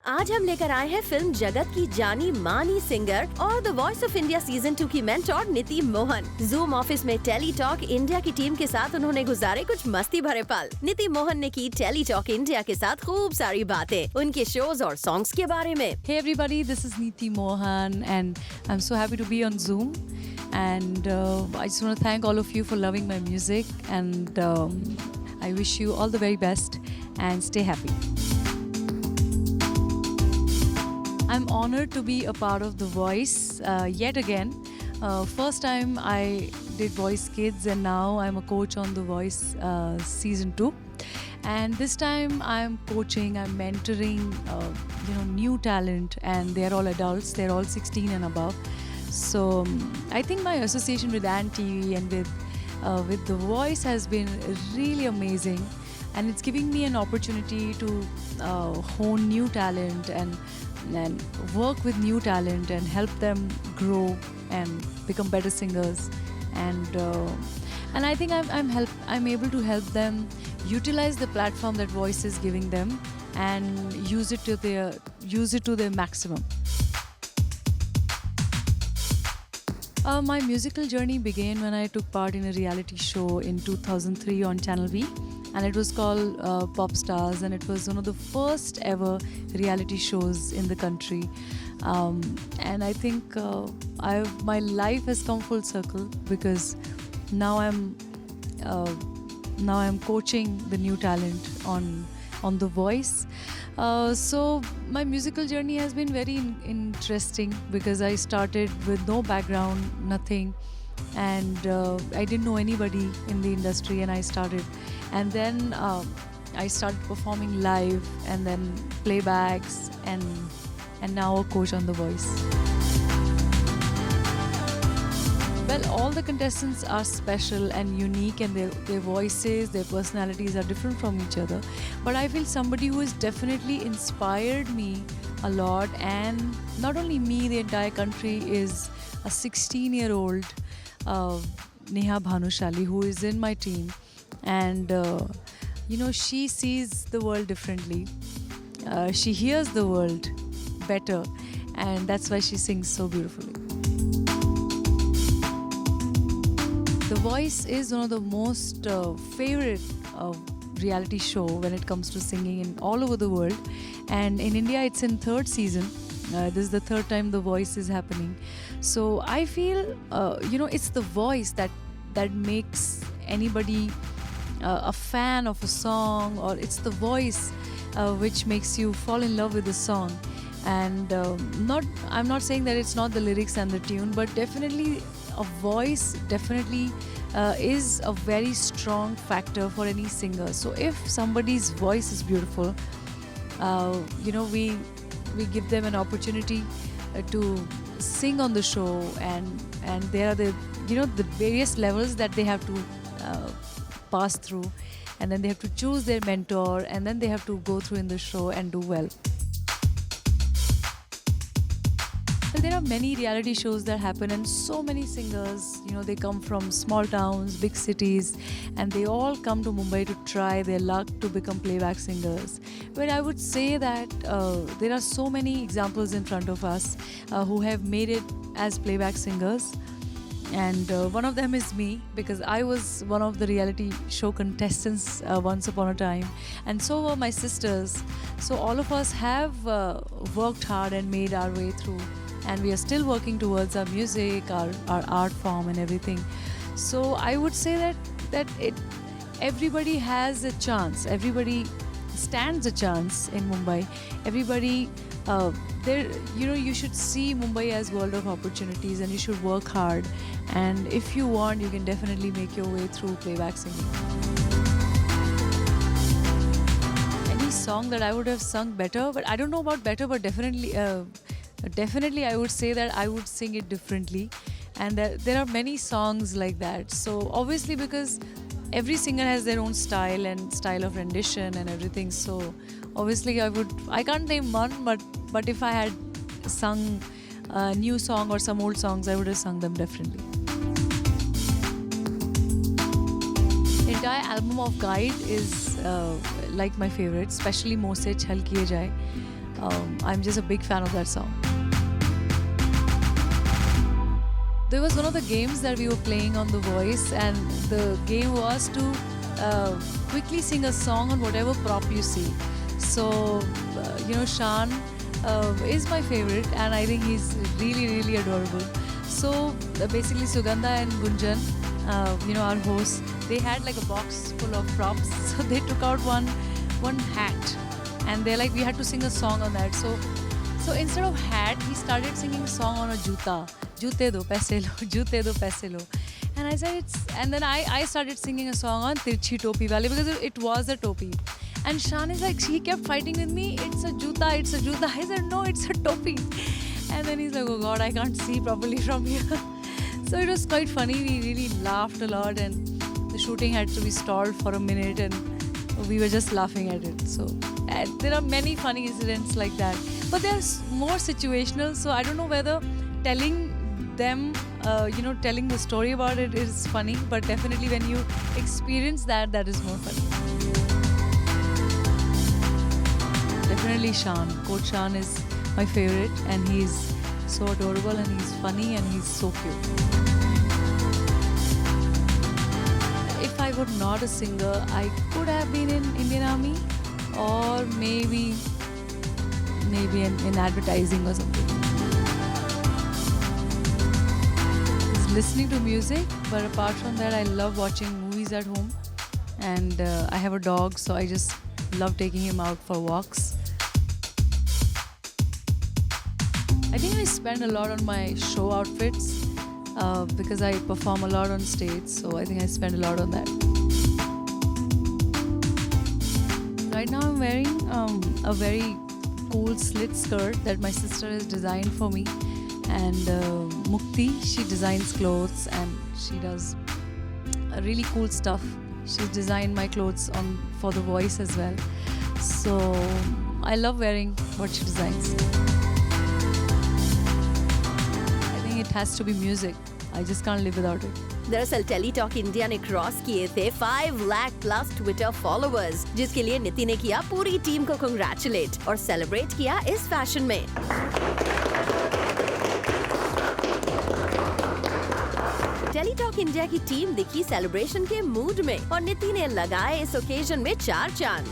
आज हम लेकर आए हैं फिल्म जगत की जानी मानी सिंगर और the voice of India season 2 की मेंटोर नीति मोहन। जूम ऑफिस में टेली टॉक इंडिया की टीम के साथ उन्होंने गुजारे कुछ मस्ती भरे पल। नीति मोहन ने की टेली टॉक इंडिया के साथ खूब सारी बातें उनके शोज और सॉन्ग्स के बारे में। Hey everybody, this is Neeti Mohan and I'm so happy to be on Zoom. And I just want to thank all of you for loving my music, and I wish you all the very best and stay happy. I'm honored to be a part of The Voice yet again. First time I did Voice Kids, and now I'm a coach on The Voice season 2. And this time I'm coaching, I'm mentoring new talent, and they're all adults, they're all 16 and above. So I think my association with Ant TV and with The Voice has been really amazing, and it's giving me an opportunity to hone new talent and work with new talent and help them grow and become better singers. And I think I'm able to help them utilize the platform that Voice is giving them and use it to their maximum. My musical journey began when I took part in a reality show in 2003 on Channel V, and it was called Pop Stars, and it was one of the first ever reality shows in the country. And I think my life has come full circle, because now I'm coaching the new talent on The Voice. So my musical journey has been very interesting, because I started with no background, nothing, and I didn't know anybody in the industry, and I started, and then I started performing live, and then playbacks, and now a coach on The Voice. Well, all the contestants are special and unique, and their voices, their personalities are different from each other. But I feel somebody who has definitely inspired me a lot, and not only me, the entire country, is a 16-year-old Neha Bhanushali, who is in my team. And, she sees the world differently. She hears the world better, and that's why she sings so beautifully. The Voice is one of the most favorite reality show when it comes to singing in all over the world. And in India, it's in third season. This is the third time The Voice is happening. So I feel, it's the voice that makes anybody a fan of a song, or it's the voice which makes you fall in love with the song. And I'm not saying that it's not the lyrics and the tune, but definitely a voice definitely is a very strong factor for any singer. So if somebody's voice is beautiful, we give them an opportunity to sing on the show, and there are the various levels that they have to pass through, and then they have to choose their mentor, and then they have to go through in the show and do well. Well, there are many reality shows that happen, and so many singers, they come from small towns, big cities, and they all come to Mumbai to try their luck to become playback singers. But I would say that there are so many examples in front of us who have made it as playback singers. And one of them is me, because I was one of the reality show contestants once upon a time, and so were my sisters. So all of us have worked hard and made our way through, and we are still working towards our music, our art form and everything. So I would say that everybody has a chance. Everybody stands a chance in Mumbai. Everybody you should see Mumbai as world of opportunities, and you should work hard. And if you want, you can definitely make your way through playback singing. Any song that I would have sung better, but I don't know about better, but definitely I would say that I would sing it differently. And there are many songs like that. So obviously, because every singer has their own style and style of rendition and everything. So obviously I can't name one, but if I had sung a new song or some old songs, I would have sung them differently. The entire album of Guide is like my favorite, especially Mo Se Chhal Kiye Jaye. I'm just a big fan of that song. There was one of the games that we were playing on The Voice, and the game was to quickly sing a song on whatever prop you see. So, Shan is my favorite, and I think he's really, really adorable. So, basically, Sugandha and Gunjan, our hosts, they had like a box full of props. So, they took out one hat, and they're like, we had to sing a song on that. So instead of hat, he started singing a song on a juta. Jute do paise lo, jute do paise lo. And I said and then I started singing a song on Tirchi Topi Wale because it was a topi. And Shan is like, he kept fighting with me, it's a juta, it's a juta. I said, no, it's a topi. And then he's like, oh God, I can't see properly from here. So it was quite funny. We really laughed a lot, and the shooting had to be stalled for a minute, and we were just laughing at it. So there are many funny incidents like that. But they're more situational, so I don't know whether telling them, telling the story about it is funny, but definitely when you experience that is more funny. Definitely Shan. Coach Shan is my favorite, and he's so adorable, and he's funny, and he's so cute. If I were not a singer, I could have been in Indian Army, or maybe in advertising or something. It's listening to music, but apart from that, I love watching movies at home. And I have a dog, so I just love taking him out for walks. I think I spend a lot on my show outfits because I perform a lot on stage, so I think I spend a lot on that. Right now I'm wearing a very cool slit skirt that my sister has designed for me, and Mukti, she designs clothes and she does really cool stuff. She's designed my clothes for The Voice as well, so I love wearing what she designs. I think it has to be music. I just can't live without it. दरअसल Teletalk India ने cross किए थे 5 lakh plus Twitter followers, जिसके लिए नीति ने किया पूरी टीम को कंग्रेचुलेट और सेलिब्रेट किया इस फैशन में। टेलीटॉक इंडिया की टीम दिखी सेलिब्रेशन के मूड में, और नीति ने लगाए इस ओकेजन में 4 चांद।